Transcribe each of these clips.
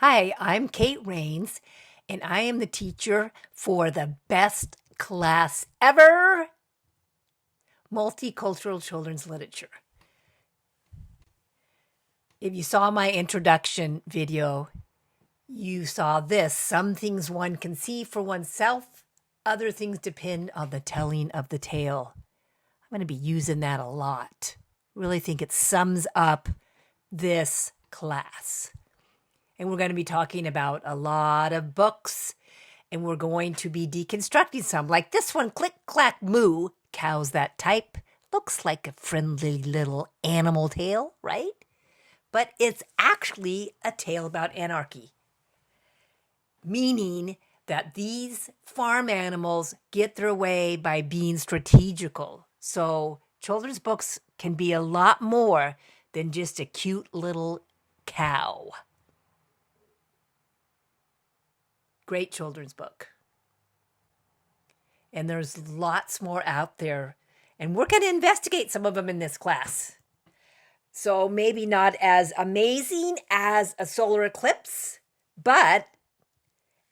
Hi, I'm Kate Rains, and I am the teacher for the best class ever, Multicultural Children's Literature. If you saw my introduction video, you saw this. Some things one can see for oneself, other things depend on the telling of the tale. I'm going to be using that a lot. Really think it sums up this class. And we're going to be talking about a lot of books, and we're going to be deconstructing some, like this one, Click, Clack, Moo, Cows That Type. Looks like a friendly little animal tale, right? But it's actually a tale about anarchy, meaning that these farm animals get their way by being strategical. So children's books can be a lot more than just a cute little cow. Great children's book. And there's lots more out there. And we're going to investigate some of them in this class. So maybe not as amazing as a solar eclipse, but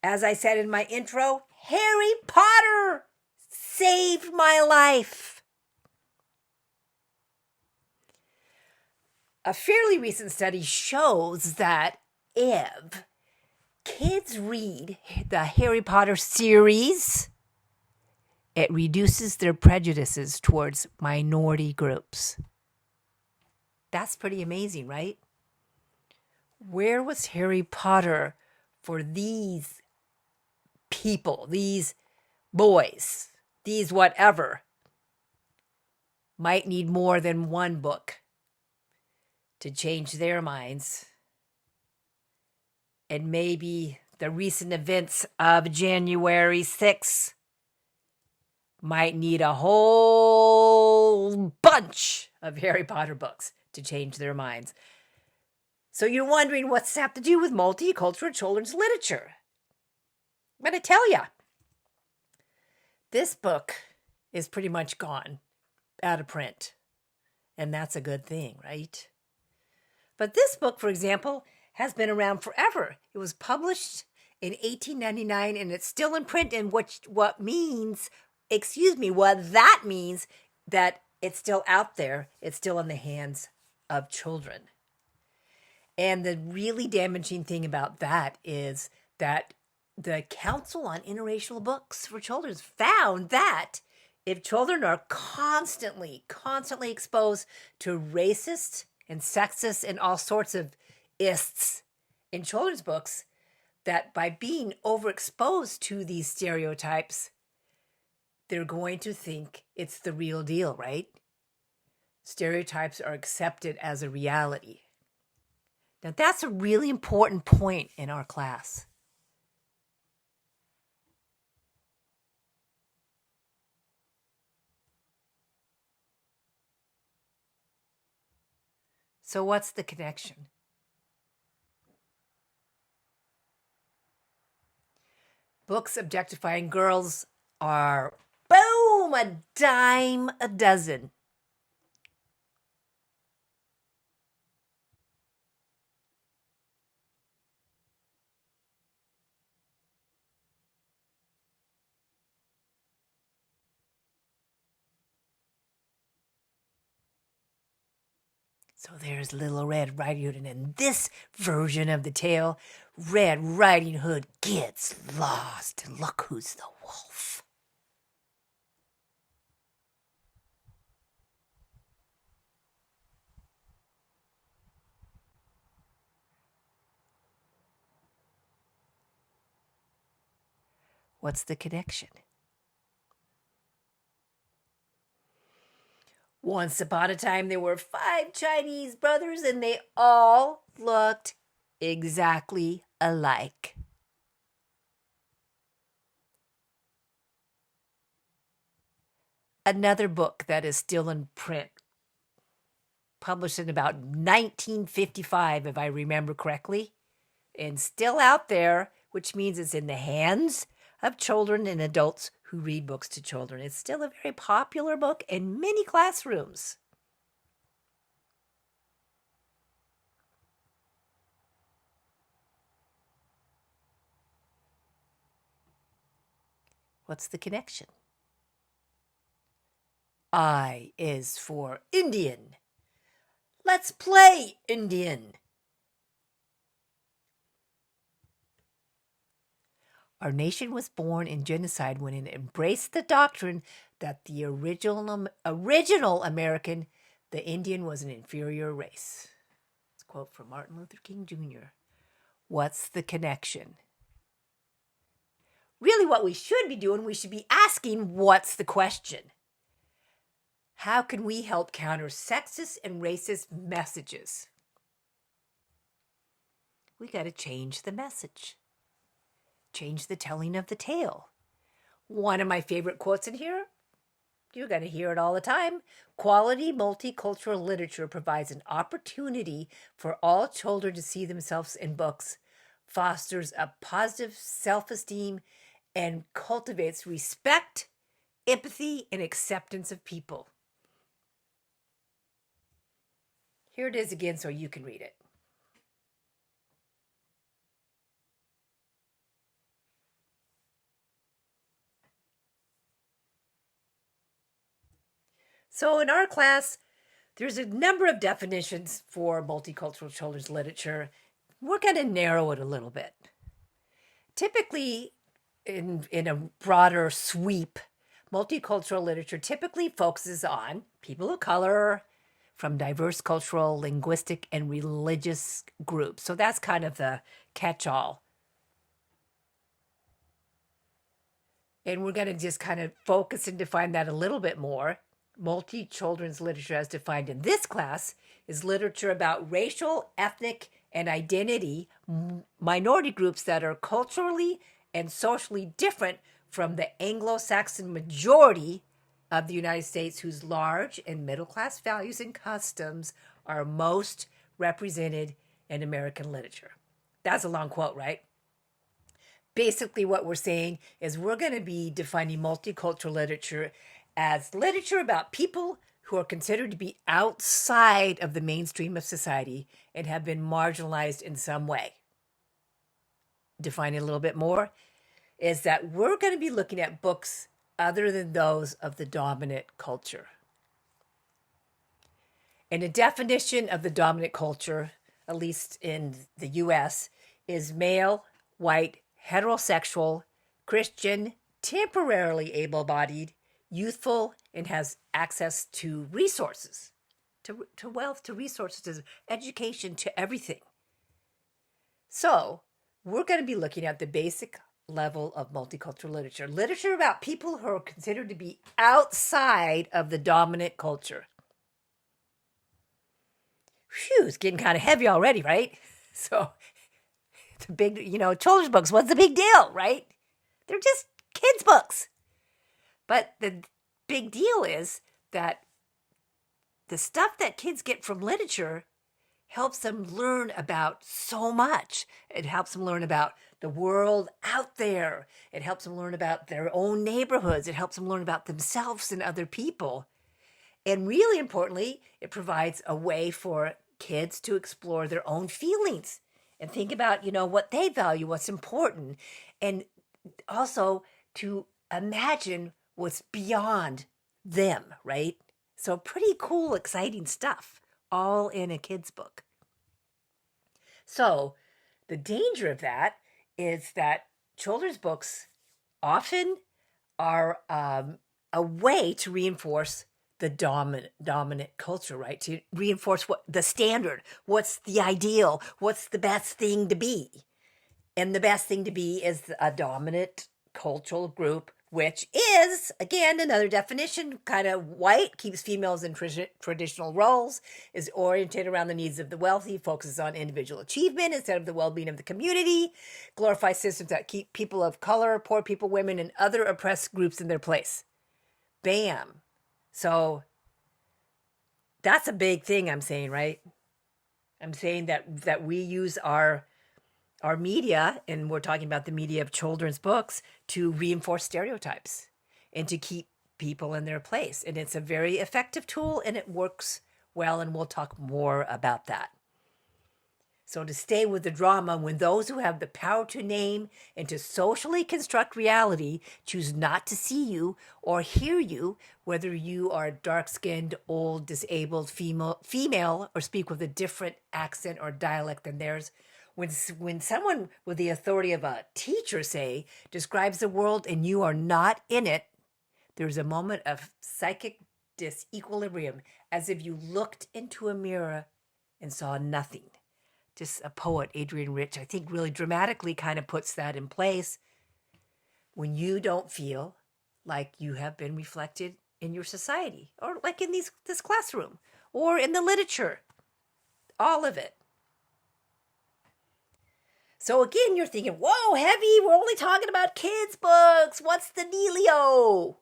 as I said in my intro, Harry Potter saved my life. A fairly recent study shows that if kids read the Harry Potter series, it reduces their prejudices towards minority groups. That's pretty amazing, right? Where was Harry Potter for these people, these boys, these whatever? Might need more than one book to change their minds. And maybe the recent events of January 6th might need a whole bunch of Harry Potter books to change their minds. So you're wondering what's that have to do with multicultural children's literature? I'm going to tell you. This book is pretty much gone, out of print. And that's a good thing, right? But this book, for example, has been around forever. It was published in 1899 and it's still in print. And what that means that it's still out there. It's still in the hands of children. And the really damaging thing about that is that the Council on Interracial Books for Children found that if children are constantly exposed to racist and sexist and all sorts of ists in children's books, that by being overexposed to these stereotypes, they're going to think it's the real deal, right? Stereotypes are accepted as a reality. Now, that's a really important point in our class. So what's the connection? Books objectifying girls are, boom, a dime a dozen. So there's Little Red Riding Hood, and in this version of the tale, Red Riding Hood gets lost, and look who's the wolf. What's the connection? Once upon a time, there were 5 Chinese brothers, and they all looked exactly alike. Another book that is still in print, published in about 1955, if I remember correctly, and still out there, which means it's in the hands of children and adults who read books to children. It's still a very popular book in many classrooms. What's the connection? I is for Indian. Let's play Indian. Our nation was born in genocide when it embraced the doctrine that the original American, the Indian, was an inferior race. It's a quote from Martin Luther King Jr. What's the connection? Really, what we should be doing, we should be asking, what's the question? How can we help counter sexist and racist messages? We got to change the message. Change the telling of the tale. One of my favorite quotes in here, you're going to hear it all the time. Quality multicultural literature provides an opportunity for all children to see themselves in books, fosters a positive self-esteem, and cultivates respect, empathy, and acceptance of people. Here it is again so you can read it. So in our class, there's a number of definitions for multicultural children's literature. We're going to narrow it a little bit. Typically, in a broader sweep, multicultural literature typically focuses on people of color from diverse cultural, linguistic, and religious groups. So that's kind of the catch-all. And we're going to just kind of focus and define that a little bit more. Multi-children's literature, as defined in this class, is literature about racial, ethnic, and identity minority groups that are culturally and socially different from the Anglo-Saxon majority of the United States, whose large and middle-class values and customs are most represented in American literature. That's a long quote, right? Basically, what we're saying is we're going to be defining multicultural literature as literature about people who are considered to be outside of the mainstream of society and have been marginalized in some way. Defining a little bit more is that we're going to be looking at books other than those of the dominant culture. And a definition of the dominant culture, at least in the US, is male, white, heterosexual, Christian, temporarily able-bodied, youthful, and has access to resources, to wealth, to resources, to education, to everything. So we're going to be looking at the basic level of multicultural literature. Literature about people who are considered to be outside of the dominant culture. Phew, it's getting kind of heavy already, right? So it's a big, children's books, what's the big deal, right? They're just kids' books. But the big deal is that the stuff that kids get from literature helps them learn about so much. It helps them learn about the world out there. It helps them learn about their own neighborhoods. It helps them learn about themselves and other people. And really importantly, it provides a way for kids to explore their own feelings and think about, what they value, what's important, and also to imagine what's beyond them, right? So pretty cool, exciting stuff, all in a kid's book. So the danger of that is that children's books often are a way to reinforce the dominant culture, right? To reinforce what the standard, what's the ideal, what's the best thing to be. And the best thing to be is a dominant cultural group, which is, again, another definition, kind of white, keeps females in traditional roles, is oriented around the needs of the wealthy, focuses on individual achievement instead of the well-being of the community, glorifies systems that keep people of color, poor people, women, and other oppressed groups in their place. Bam. So that's a big thing I'm saying, right? I'm saying that we use our media, and we're talking about the media of children's books, to reinforce stereotypes and to keep people in their place. And it's a very effective tool, and it works well, and we'll talk more about that. So to stay with the drama, when those who have the power to name and to socially construct reality choose not to see you or hear you, whether you are dark-skinned, old, disabled, female, or speak with a different accent or dialect than theirs, when someone with the authority of a teacher, say, describes the world and you are not in it, there's a moment of psychic disequilibrium, as if you looked into a mirror and saw nothing. Just a poet, Adrienne Rich, I think really dramatically kind of puts that in place. When you don't feel like you have been reflected in your society, or like in this classroom, or in the literature, all of it. So again, you're thinking, whoa, heavy, we're only talking about kids' books. What's the dealio?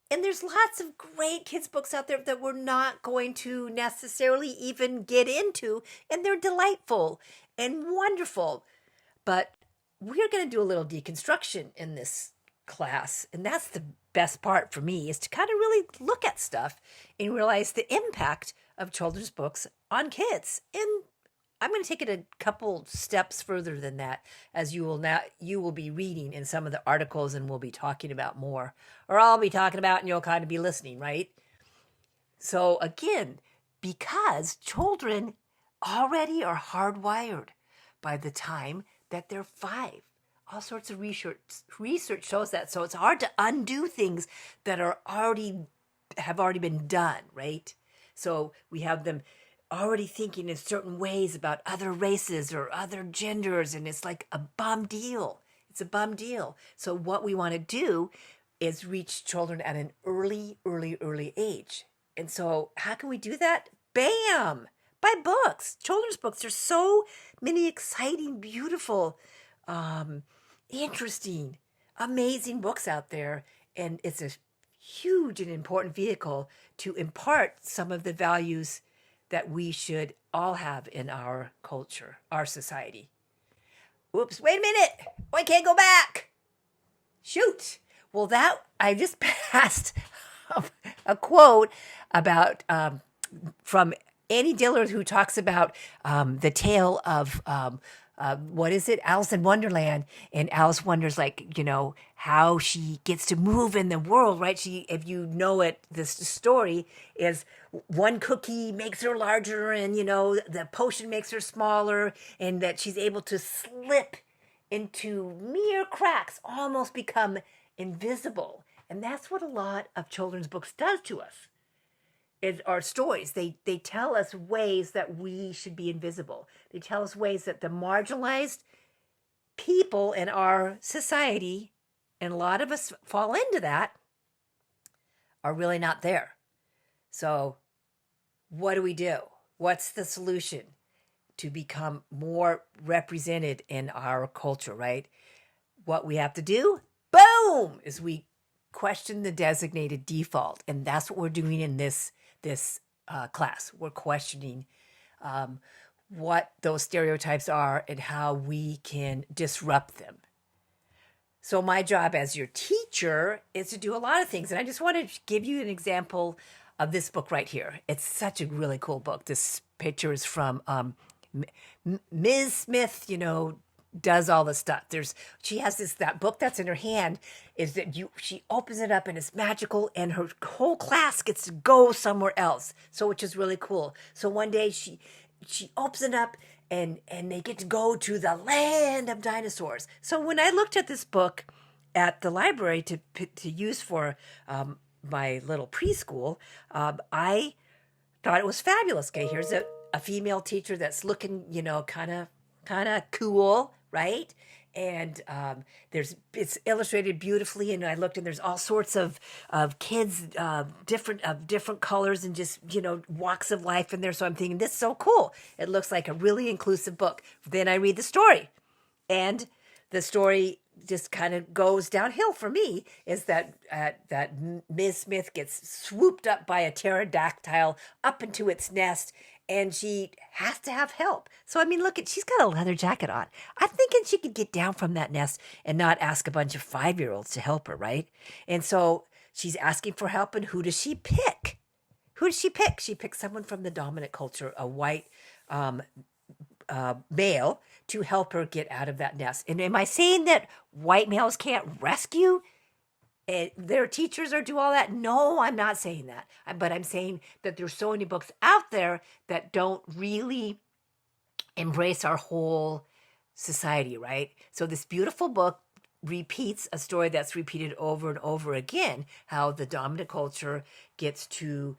And there's lots of great kids' books out there that we're not going to necessarily even get into, and they're delightful and wonderful. But we're going to do a little deconstruction in this class, and that's the best part for me, is to kind of really look at stuff and realize the impact of children's books on kids. And I'm going to take it a couple steps further than that, as you will be reading in some of the articles, and we'll be talking about more, or I'll be talking about and you'll kind of be listening, right? So again, because children already are hardwired by the time that they're 5. All sorts of research shows that. So it's hard to undo things that have already been done, right? So we have them already thinking in certain ways about other races or other genders, and it's like a bum deal. It's a bum deal. So what we want to do is reach children at an early age. And so how can we do that? Bam! By books. Children's books. There's so many exciting, beautiful, interesting, amazing books out there. And it's a huge and important vehicle to impart some of the values that we should all have in our culture, our society. Oops, wait a minute. I can't go back. Shoot. Well, I just passed a quote about from Annie Dillard, who talks about the tale of what is it? Alice in Wonderland. And Alice wonders, like, how she gets to move in the world, right? If you know it, this story is one cookie makes her larger, and, the potion makes her smaller, and that she's able to slip into mere cracks, almost become invisible. And that's what a lot of children's books does to us. Are stories. They tell us ways that we should be invisible. They tell us ways that the marginalized people in our society, and a lot of us fall into that, are really not there. So what do we do? What's the solution to become more represented in our culture, right? What we have to do, boom, is we question the designated default. And that's what we're doing in this class. We're questioning what those stereotypes are and how we can disrupt them. So my job as your teacher is to do a lot of things. And I just want to give you an example of this book right here. It's such a really cool book. This picture is from Ms. Smith, does all the stuff. She has that book that's in her hand, is that she opens it up and it's magical, and her whole class gets to go somewhere else. So, which is really cool. So one day she opens it up and they get to go to the land of dinosaurs. So when I looked at this book at the library to use for my little preschool, I thought it was fabulous. Okay, here's a female teacher that's looking, kind of cool, right? And it's illustrated beautifully. And I looked, and there's all sorts of kids, different colors, and just walks of life in there. So I'm thinking, this is so cool. It looks like a really inclusive book. Then I read the story, and the story just kind of goes downhill for me. Is that Ms. Smith gets swooped up by a pterodactyl up into its nest, and she has to have help. So, she's got a leather jacket on. I'm thinking she could get down from that nest and not ask a bunch of 5-year-olds to help her, right? And so she's asking for help, and who does she pick? Who does she pick? She picks someone from the dominant culture, a white male to help her get out of that nest. And am I saying that white males can't rescue their teachers or do all that? No, I'm not saying that. But I'm saying that there's so many books out there that don't really embrace our whole society, right? So this beautiful book repeats a story that's repeated over and over again, how the dominant culture gets to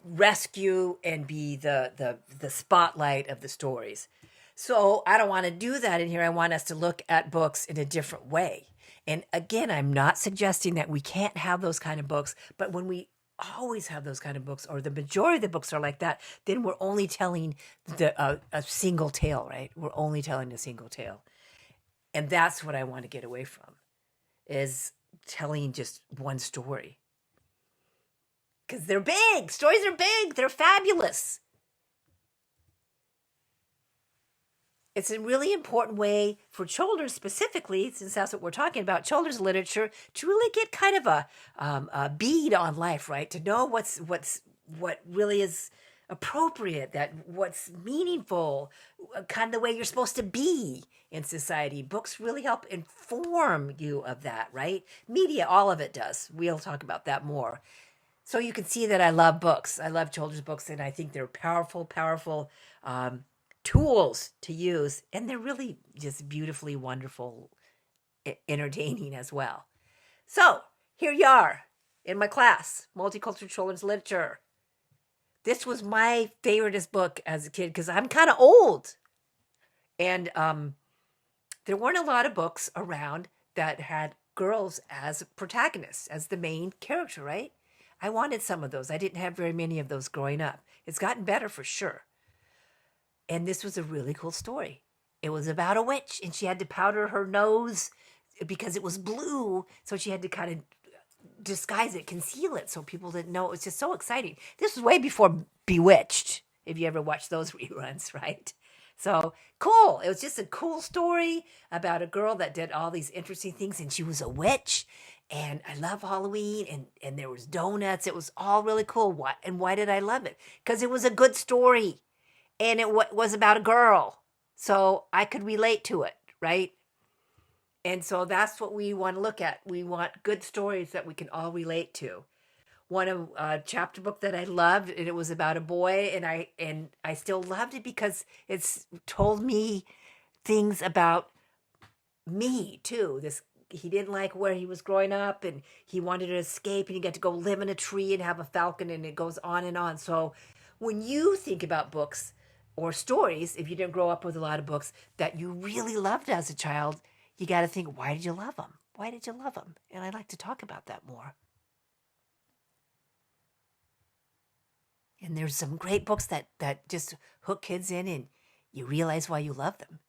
rescue and be the spotlight of the stories. So I don't want to do that in here. I want us to look at books in a different way. And again, I'm not suggesting that we can't have those kind of books, but when we always have those kind of books, or the majority of the books are like that, then we're only telling a single tale, right? We're only telling a single tale. And that's what I want to get away from, is telling just one story. Because they're big. Stories are big. They're fabulous. It's a really important way for children specifically, since that's what we're talking about, children's literature, to really get kind of a bead on life, right? To know what really is appropriate, that what's meaningful, kind of the way you're supposed to be in society. Books really help inform you of that, right? Media, all of it does. We'll talk about that more. So you can see that I love books. I love children's books, and I think they're powerful tools to use, and they're really just beautifully wonderful, entertaining as well. So here you are in my class, Multicultural Children's Literature. This was my favoriteest book as a kid because I'm kind of old, and there weren't a lot of books around that had girls as protagonists, as the main character, right? I wanted some of those. I didn't have very many of those growing up. It's gotten better for sure. And this was a really cool story. It was about a witch, and she had to powder her nose because it was blue. So she had to kind of disguise it, conceal it, so people didn't know. It was just so exciting. This was way before Bewitched, if you ever watched those reruns, right? So cool. It was just a cool story about a girl that did all these interesting things, and she was a witch. And I love Halloween, and there was donuts. It was all really cool. Why did I love it? Because it was a good story. And it was about a girl. So I could relate to it, right? And so that's what we want to look at. We want good stories that we can all relate to. A chapter book that I loved, and it was about a boy, and I still loved it because it's told me things about me too. He didn't like where he was growing up, and he wanted to escape, and he got to go live in a tree and have a falcon, and it goes on and on. So when you think about books or stories, if you didn't grow up with a lot of books that you really loved as a child, you got to think, why did you love them? Why did you love them? And I'd like to talk about that more. And there's some great books that just hook kids in, and you realize why you love them.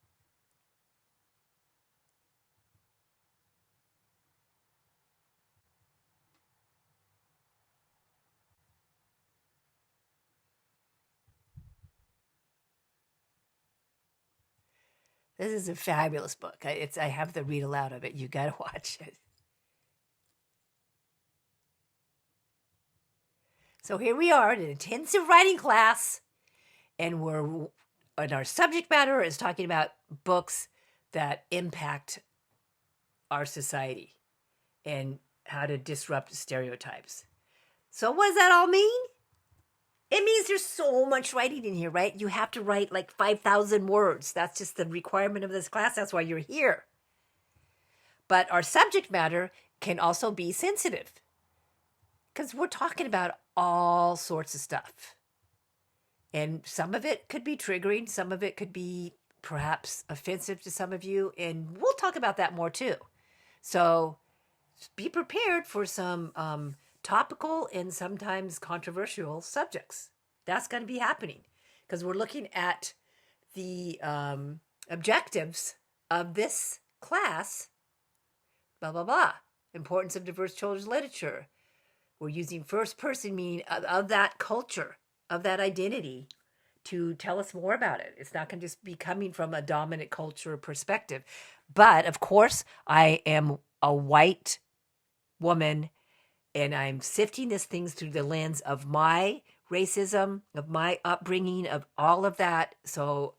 This is a fabulous book. I have the read aloud of it. You got to watch it. So here we are in an intensive writing class, and our subject matter is talking about books that impact our society and how to disrupt stereotypes. So what does that all mean? It means there's so much writing in here, right? You have to write like 5,000 words. That's just the requirement of this class. That's why you're here. But our subject matter can also be sensitive because we're talking about all sorts of stuff. And some of it could be triggering. Some of it could be perhaps offensive to some of you. And we'll talk about that more too. So be prepared for some topical and sometimes controversial subjects. That's going to be happening because we're looking at the objectives of this class. Blah, blah, blah. Importance of diverse children's literature. We're using first person meaning of that culture, of that identity, to tell us more about it. It's not going to just be coming from a dominant culture perspective. But of course, I am a white woman, and I'm sifting these things through the lens of my racism, of my upbringing, of all of that. So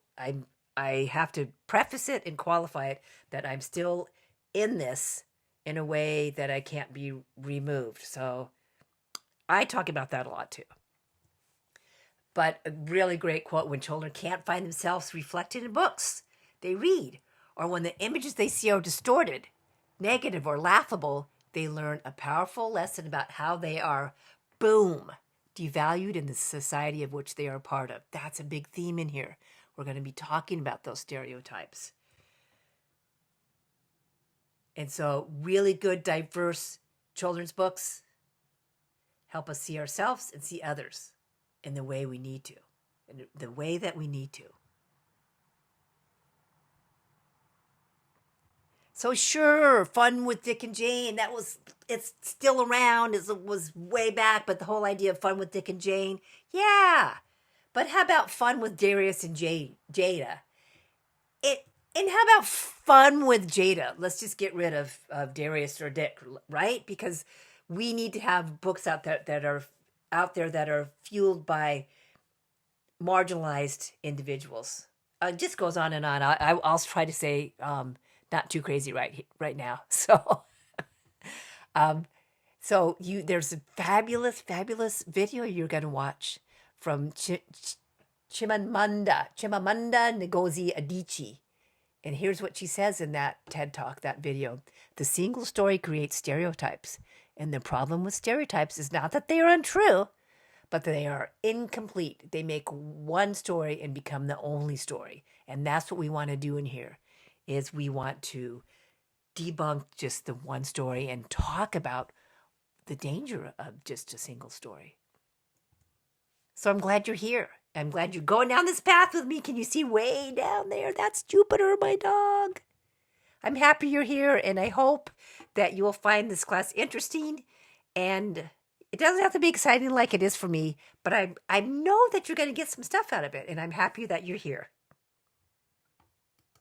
I have to preface it and qualify it that I'm still in this in a way that I can't be removed. So I talk about that a lot too. But a really great quote: when children can't find themselves reflected in books they read, or when the images they see are distorted, negative, or laughable, they learn a powerful lesson about how they are, boom, devalued in the society of which they are a part of. That's a big theme in here. We're going to be talking about those stereotypes. And so, really good, diverse children's books help us see ourselves and see others in the way we need to, in the way that we need to. So sure, Fun with Dick and Jane, it's still around. It was way back, but the whole idea of Fun with Dick and Jane, yeah. But how about Fun with Darius and Jada? And how about Fun with Jada? Let's just get rid of Darius or Dick, right? Because we need to have books out there that are fueled by marginalized individuals. It just goes on and on. I'll try to say not too crazy right now. There's a fabulous video you're going to watch from Chimamanda Ngozi Adichie. And here's what she says in that TED Talk, that video. The single story creates stereotypes. And the problem with stereotypes is not that they are untrue, but they are incomplete. They make one story and become the only story. And that's what we want to do in here, is we want to debunk just the one story and talk about the danger of just a single story. So I'm glad you're here. I'm glad you're going down this path with me. Can you see way down there? That's Jupiter, my dog. I'm happy you're here, and I hope that you will find this class interesting. And it doesn't have to be exciting like it is for me, but I know that you're going to get some stuff out of it, and I'm happy that you're here.